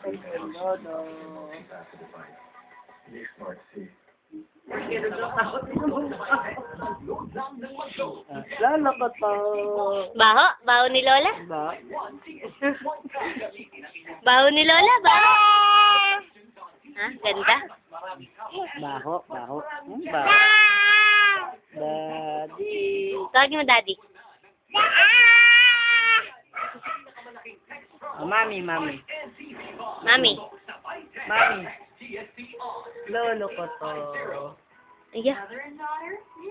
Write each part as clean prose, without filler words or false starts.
Lolo. Lolo ko to. Baho? Baho ni Lola? Ba? Baho ni Lola? Baho? Ha? Ganda? Baho, baho. Baho. Daddy. Tawagin mo daddy. Oh, mami, mami. Mami. Mami. Lolo ko to. Iya.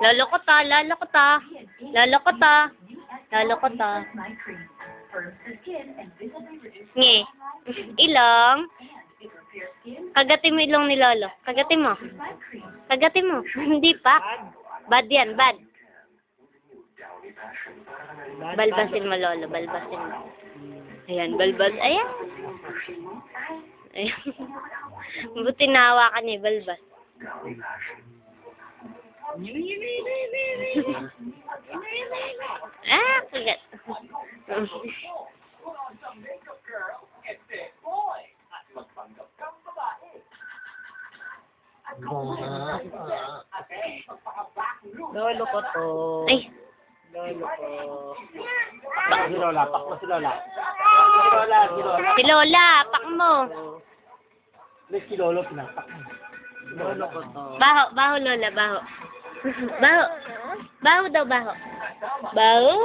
Lolo ko ta, lolo ko ta. Lolo ko ta. Lolo ko ta. Nge. Ilong. Kagatin mo ilong ni Lolo. Kagatin mo. Kagatin mo. Hindi pa. Bad yan, bad. Balbasin mo, Lolo. Balbasin mo. Ayan, balbas. Ayan. Ayan. Buti nahawa ka niya, balbas. Ah, kagat. Lolo ko to. Ay. Lolo ko. Si Lola, pak mo si Lola. Si Lola, si Lola. Si Lola, pak mo. Si Lolo, pinapak mo. Lolo ko to. Baho, baho Lola, baho. Baho. Baho daw, baho. Baho.